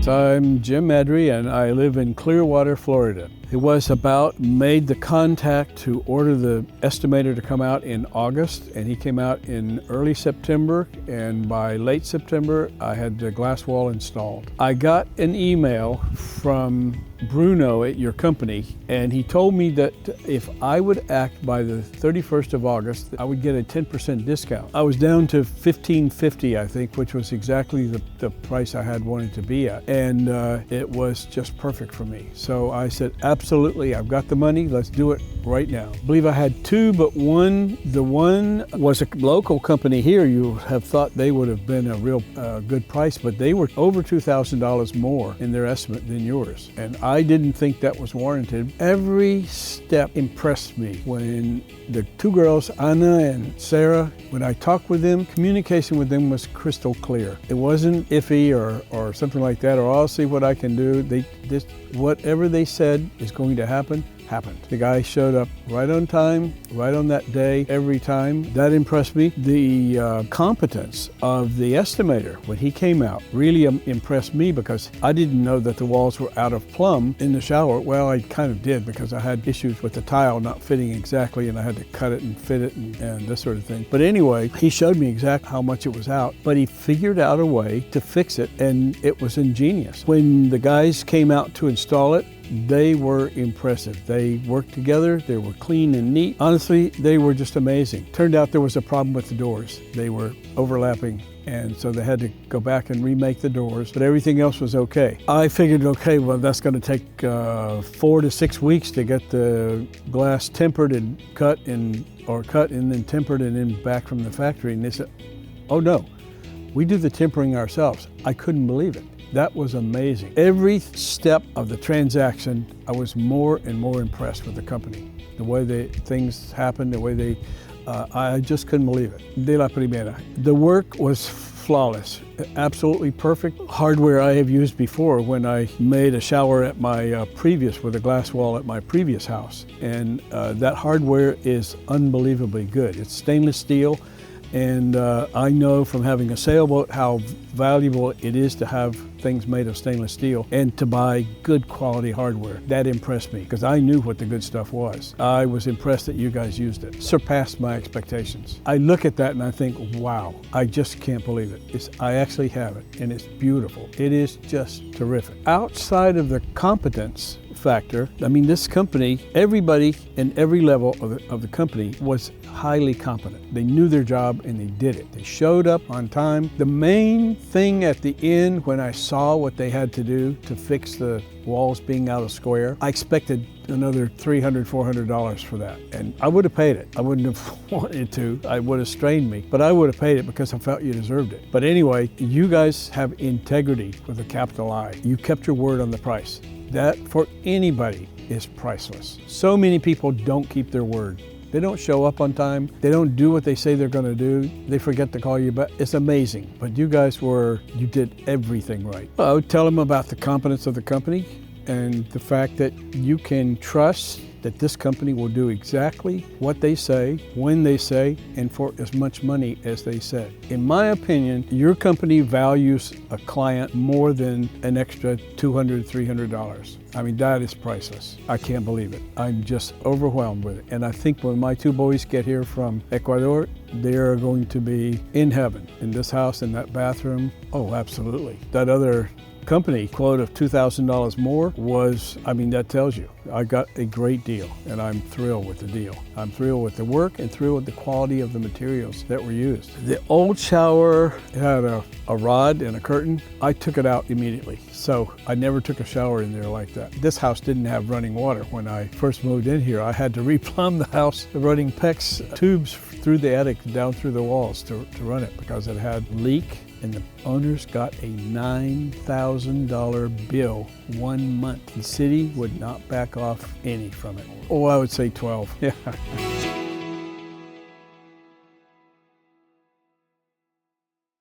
Homeowners. I'm Jim Medry and I live in Clearwater, Florida. It was made the contact to order the estimator to come out in August, and he came out in early September, and by late September I had the glass wall installed. I got an email from Bruno at your company, and he told me that if I would act by the 31st of August, I would get a 10% discount. I was down to $1,550, I think, which was exactly the price I had wanted to be at, and it was just perfect for me. So I said, absolutely, I've got the money, let's do it right now. I believe I had two, but the one was a local company here. You would have thought they would have been a real good price, but they were over $2,000 more in their estimate than yours. And I didn't think that was warranted. Every step impressed me. When the two girls, Anna and Sarah, when I talked with them, communication with them was crystal clear. It wasn't iffy or something like that, or I'll see what I can do. Whatever they said is going to happen, happened. The guy showed up right on time, right on that day, every time. That impressed me. The competence of the estimator when he came out really impressed me, because I didn't know that the walls were out of plumb in the shower. Well, I kind of did, because I had issues with the tile not fitting exactly, and I had to cut it and fit it and this sort of thing. But anyway, he showed me exactly how much it was out, but he figured out a way to fix it, and it was ingenious. When the guys came out to install it, they were impressive. They worked together, they were clean and neat. Honestly, they were just amazing. Turned out there was a problem with the doors. They were overlapping, and so they had to go back and remake the doors, but everything else was okay. I figured, okay, well, that's gonna take 4 to 6 weeks to get the glass tempered and cut and then tempered and then back from the factory. And they said, oh no, we do the tempering ourselves. I couldn't believe it. That was amazing. Every step of the transaction, I was more and more impressed with the company. The way things happened, the way I just couldn't believe it. De la primera. The work was flawless, absolutely perfect. Hardware I have used before when I made a shower at my with a glass wall at my previous house. And that hardware is unbelievably good. It's stainless steel. And I know from having a sailboat how valuable it is to have things made of stainless steel and to buy good quality hardware. That impressed me, because I knew what the good stuff was. I was impressed that you guys used it. Surpassed my expectations. I look at that and I think, wow, I just can't believe it. I actually have it, and it's beautiful. It is just terrific. Outside of the competence factor, I mean, this company, everybody in every level of the company was highly competent. They knew their job and they did it. They showed up on time. The main thing at the end, when I saw what they had to do to fix the walls being out of square, I expected another $300, $400 for that. And I would have paid it. I wouldn't have wanted to. It would have strained me, but I would have paid it because I felt you deserved it. But anyway, you guys have integrity with a capital I. You kept your word on the price. That, for anybody, is priceless. So many people don't keep their word. They don't show up on time. They don't do what they say they're going to do. They forget to call you back. It's amazing. But you guys you did everything right. I would tell them about the competence of the company and the fact that you can trust that this company will do exactly what they say, when they say, and for as much money as they said. In my opinion, your company values a client more than an extra $200, $300. I mean, that is priceless. I can't believe it. I'm just overwhelmed with it. And I think when my two boys get here from Ecuador, they are going to be in heaven. In this house, in that bathroom, oh, absolutely. That other company quote of $2,000 more that tells you I got a great deal, and I'm thrilled with the deal. I'm thrilled with the work and thrilled with the quality of the materials that were used. The old shower had a rod and a curtain. I took it out immediately, so I never took a shower in there like that. This house didn't have running water. When I first moved in here, I had to replumb the house, running PEX tubes through the attic down through the walls to run it, because it had leak. And the owners got a $9,000 bill 1 month. The city would not back off any from it. Oh, I would say 12. Yeah.